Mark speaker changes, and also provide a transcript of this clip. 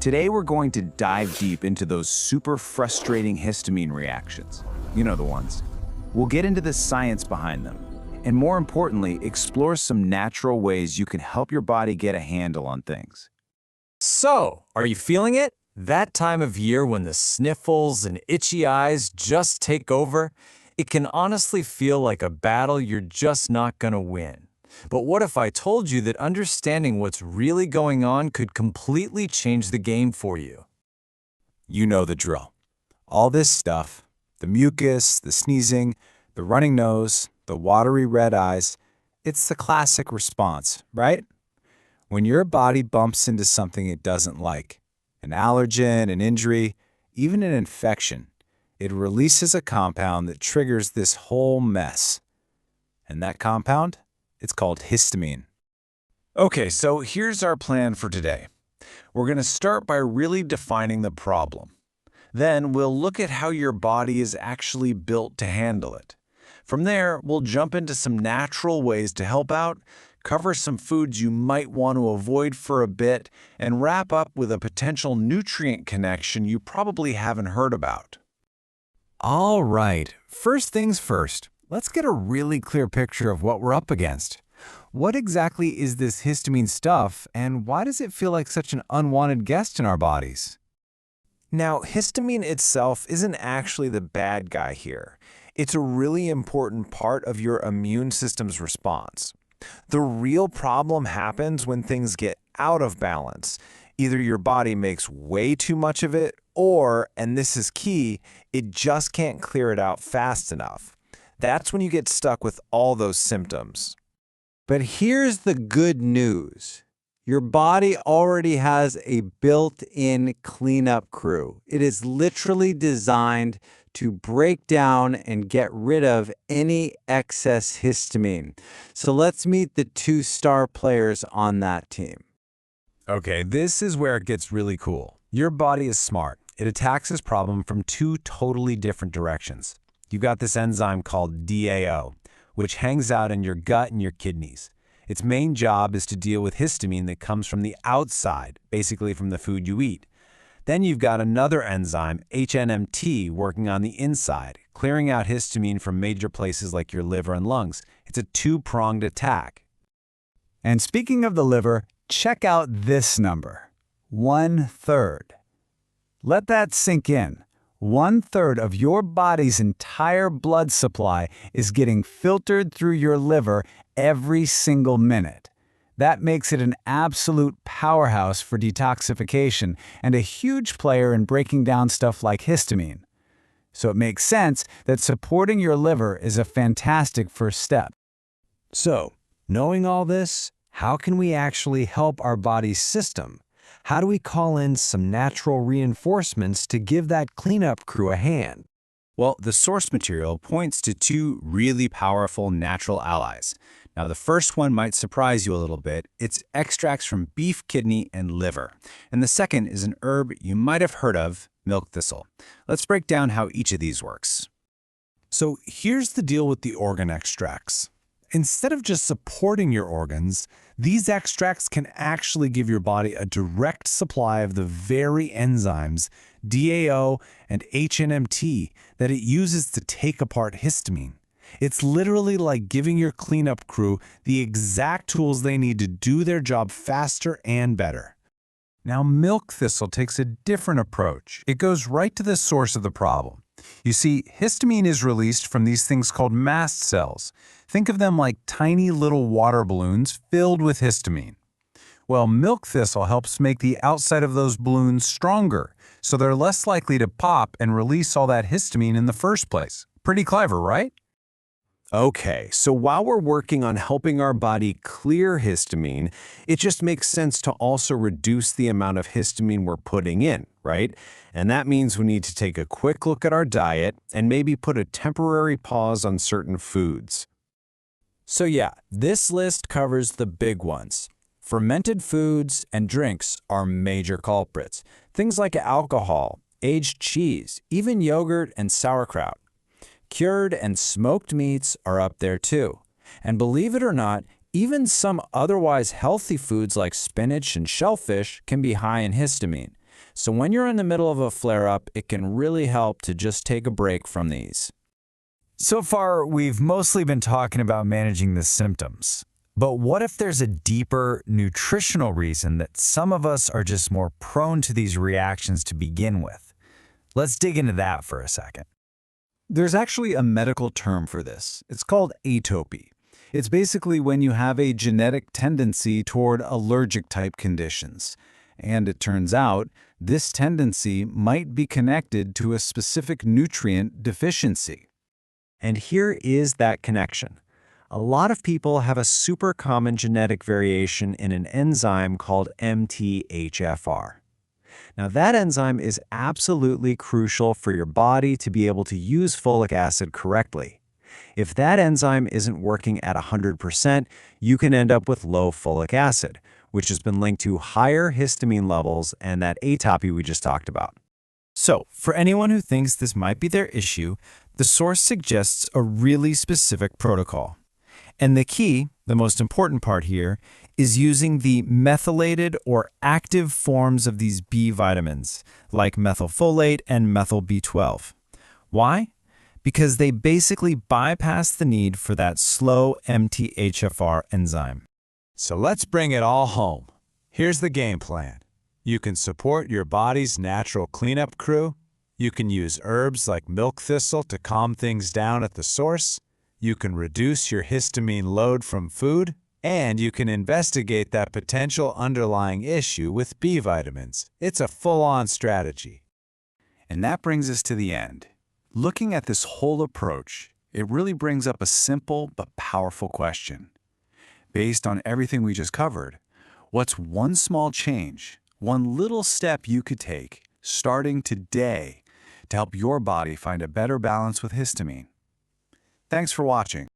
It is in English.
Speaker 1: Today we're going to dive deep into those super frustrating histamine reactions. You know the ones. We'll get into the science behind them, and more importantly, explore some natural ways you can help your body get a handle on things.
Speaker 2: So, are you feeling it? That time of year when the sniffles and itchy eyes just take over? It can honestly feel like a battle you're just not gonna win. But what if I told you that understanding what's really going on could completely change the game for you?
Speaker 3: You know the drill. All this stuff, the mucus, the sneezing, the running nose, the watery red eyes, it's the classic response, right? When your body bumps into something it doesn't like, an allergen, an injury, even an infection, it releases a compound that triggers this whole mess. And that compound? It's called histamine.
Speaker 1: Okay, so here's our plan for today. We're going to start by really defining the problem. Then we'll look at how your body is actually built to handle it. From there, we'll jump into some natural ways to help out, cover some foods you might want to avoid for a bit, and wrap up with a potential nutrient connection you probably haven't heard about.
Speaker 3: All right, first things first, let's get a really clear picture of what we're up against. What exactly is this histamine stuff, and why does it feel like such an unwanted guest in our bodies?
Speaker 2: Now, histamine itself isn't actually the bad guy here. It's a really important part of your immune system's response. The real problem happens when things get out of balance. Either your body makes way too much of it, or, and this is key, it just can't clear it out fast enough. That's when you get stuck with all those symptoms.
Speaker 4: But here's the good news. Your body already has a built-in cleanup crew. It is literally designed to break down and get rid of any excess histamine. So let's meet the two star players on that team.
Speaker 3: Okay, this is where it gets really cool. Your body is smart. It attacks this problem from two totally different directions. You've got this enzyme called DAO, which hangs out in your gut and your kidneys. Its main job is to deal with histamine that comes from the outside, basically from the food you eat. Then you've got another enzyme, HNMT, working on the inside, clearing out histamine from major places like your liver and lungs. It's a two-pronged attack.
Speaker 5: And speaking of the liver, check out this number, 1/3. Let that sink in. 1/3 of your body's entire blood supply is getting filtered through your liver every single minute. That makes it an absolute powerhouse for detoxification and a huge player in breaking down stuff like histamine. So it makes sense that supporting your liver is a fantastic first step.
Speaker 2: So, knowing all this, how can we actually help our body's system? How do we call in some natural reinforcements to give that cleanup crew a hand?
Speaker 1: Well, the source material points to two really powerful natural allies. Now, the first one might surprise you a little bit. It's extracts from beef, kidney, and liver. And the second is an herb you might have heard of, milk thistle. Let's break down how each of these works.
Speaker 3: So here's the deal with the organ extracts. Instead of just supporting your organs, these extracts can actually give your body a direct supply of the very enzymes, DAO and HNMT, that it uses to take apart histamine. It's literally like giving your cleanup crew the exact tools they need to do their job faster and better. Now, milk thistle takes a different approach. It goes right to the source of the problem. You see, histamine is released from these things called mast cells. Think of them like tiny little water balloons filled with histamine. Well, milk thistle helps make the outside of those balloons stronger, so they're less likely to pop and release all that histamine in the first place. Pretty clever, right?
Speaker 2: Okay, so while we're working on helping our body clear histamine, it just makes sense to also reduce the amount of histamine we're putting in, right? And that means we need to take a quick look at our diet and maybe put a temporary pause on certain foods.
Speaker 4: So yeah, this list covers the big ones. Fermented foods and drinks are major culprits. Things like alcohol, aged cheese, even yogurt and sauerkraut. Cured and smoked meats are up there too. And believe it or not, even some otherwise healthy foods like spinach and shellfish can be high in histamine.
Speaker 2: So when you're in the middle of a flare-up, it can really help to just take a break from these.
Speaker 5: So far, we've mostly been talking about managing the symptoms. But what if there's a deeper nutritional reason that some of us are just more prone to these reactions to begin with? Let's dig into that for a second. There's actually a medical term for this. It's called atopy. It's basically when you have a genetic tendency toward allergic-type conditions. And it turns out, this tendency might be connected to a specific nutrient deficiency.
Speaker 2: And here is that connection. A lot of people have a super common genetic variation in an enzyme called MTHFR. Now, that enzyme is absolutely crucial for your body to be able to use folic acid correctly. If that enzyme isn't working at 100%, you can end up with low folic acid, which has been linked to higher histamine levels and that atopy we just talked about. So, for anyone who thinks this might be their issue, the source suggests a really specific protocol. And the key, the most important part here, is using the methylated or active forms of these B vitamins, like methylfolate and methyl B12. Why? Because they basically bypass the need for that slow MTHFR enzyme.
Speaker 3: So let's bring it all home. Here's the game plan. You can support your body's natural cleanup crew. You can use herbs like milk thistle to calm things down at the source. You can reduce your histamine load from food. And you can investigate that potential underlying issue with B vitamins. It's a full-on strategy.
Speaker 1: And that brings us to the end. Looking at this whole approach, it really brings up a simple but powerful question. Based on everything we just covered, what's one small change, one little step you could take, starting today, to help your body find a better balance with histamine? Thanks for watching.